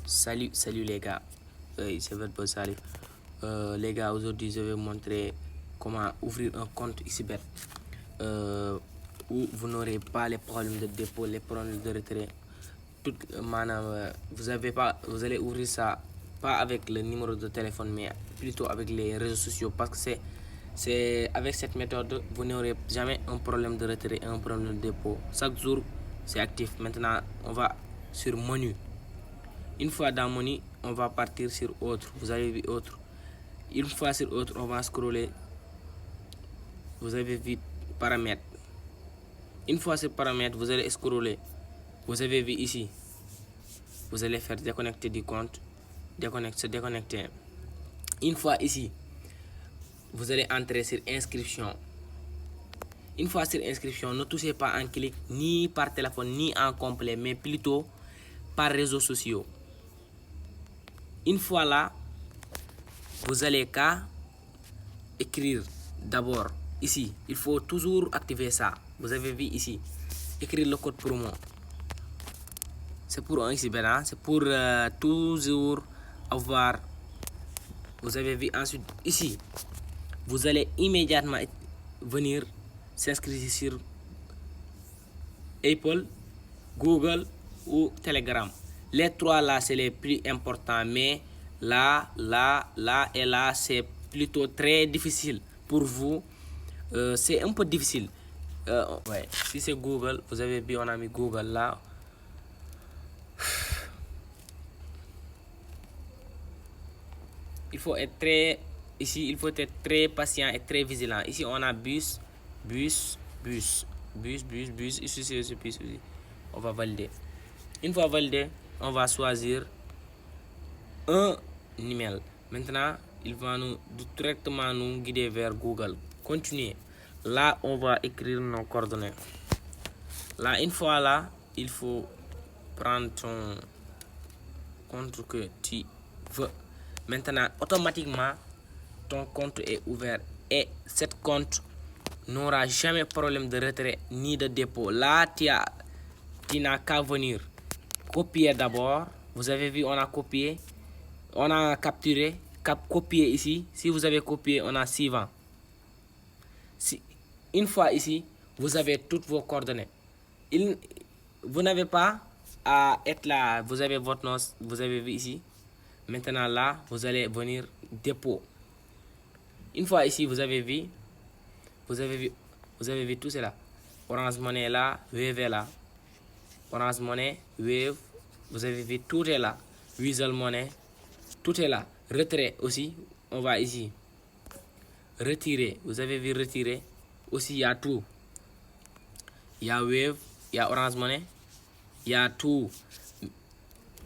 Salut les gars, c'est votre boss Salif. Les gars, aujourd'hui je vais vous montrer comment ouvrir un compte XBET où vous n'aurez pas les problèmes de dépôt, les problèmes de retrait. Vous allez ouvrir ça pas avec le numéro de téléphone mais plutôt avec les réseaux sociaux, parce que c'est avec cette méthode vous n'aurez jamais un problème de retrait et un problème de dépôt. Chaque jour c'est actif. Maintenant on va sur menu. Une fois dans menu, on va partir sur autre. Vous avez vu autre. Une fois sur autre, on va scroller. Vous avez vu paramètres. Une fois sur paramètres, vous allez scroller. Vous avez vu ici. Vous allez faire déconnecter du compte. Déconnecter. Une fois ici, vous allez entrer sur inscription. Une fois sur inscription, ne touchez pas en clic ni par téléphone ni en complet, mais plutôt par réseaux sociaux. Une fois là, vous allez qu'à écrire d'abord ici. Il faut toujours activer ça. Vous avez vu ici, écrire le code promo. C'est pour un XBET, hein? C'est pour toujours avoir. Vous avez vu ensuite ici, vous allez immédiatement venir s'inscrire sur Apple, Google ou Telegram. Les trois là, c'est les plus importants, mais là et là, c'est plutôt très difficile pour vous. C'est un peu difficile. Ouais. Si c'est Google, vous avez vu, on a mis Google là. Il faut être très patient et très vigilant. Ici, on a bus. Ici, c'est bus aussi. On va valider. Une fois validé, on va choisir un email. Maintenant, il va directement nous guider vers Google. Continuer. Là, on va écrire nos coordonnées. Là, une fois là, il faut prendre ton compte que tu veux. Maintenant, automatiquement, ton compte est ouvert et ce compte n'aura jamais problème de retrait ni de dépôt. Là, tu n'as qu'à venir copier d'abord. Vous avez vu, on a copié, on a capturé, copier ici. Si vous avez copié, on a suivant. Une fois ici, vous avez toutes vos coordonnées. Vous n'avez pas à être là. Vous avez votre nom, vous avez vu ici. Maintenant là, vous allez venir dépôt. Une fois ici, vous avez vu tout cela. Orange Money là, Wave est là. Orange Money, Wave, vous avez vu, tout est là. Wizall Money, tout est là. Retrait aussi, on va ici. Retirer, vous avez vu retirer. Aussi, il y a tout. Il y a Wave, il y a Orange Money, il y a tout.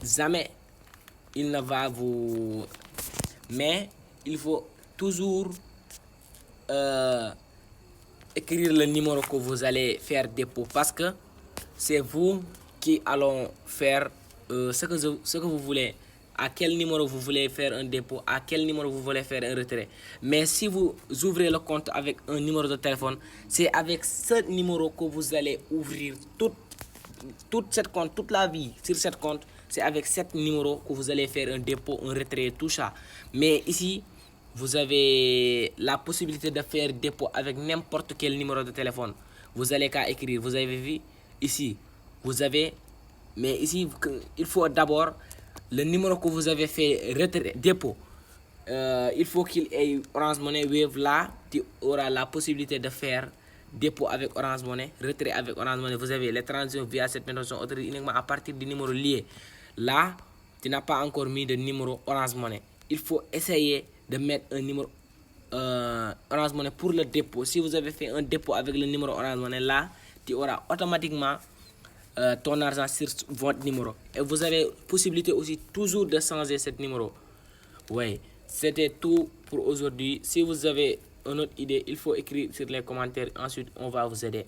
Jamais il ne va vous... Mais il faut toujours écrire le numéro que vous allez faire dépôt, parce que c'est vous qui allons faire ce que vous voulez. À quel numéro vous voulez faire un dépôt, à quel numéro vous voulez faire un retrait. Mais si vous ouvrez le compte avec un numéro de téléphone, c'est avec ce numéro que vous allez ouvrir toute la vie sur cette compte. C'est avec ce numéro que vous allez faire un dépôt, un retrait, tout ça. Mais ici, vous avez la possibilité de faire dépôt avec n'importe quel numéro de téléphone. Vous allez qu'à écrire. Vous avez vu ici, vous avez... Mais ici, il faut d'abord le numéro que vous avez fait retrait, dépôt. Il faut qu'il ait Orange Money, Wave. Là, tu auras la possibilité de faire dépôt avec Orange Money, retrait avec Orange Money. Vous avez les transactions via cette méthode sont autorisées uniquement à partir du numéro lié. Là, tu n'as pas encore mis de numéro Orange Money. Il faut essayer de mettre un numéro Orange Money pour le dépôt. Si vous avez fait un dépôt avec le numéro Orange Money, là, tu auras automatiquement ton argent sur votre numéro. Et vous avez possibilité aussi toujours de changer ce numéro. Oui, c'était tout pour aujourd'hui. Si vous avez une autre idée, il faut écrire sur les commentaires. Ensuite, on va vous aider.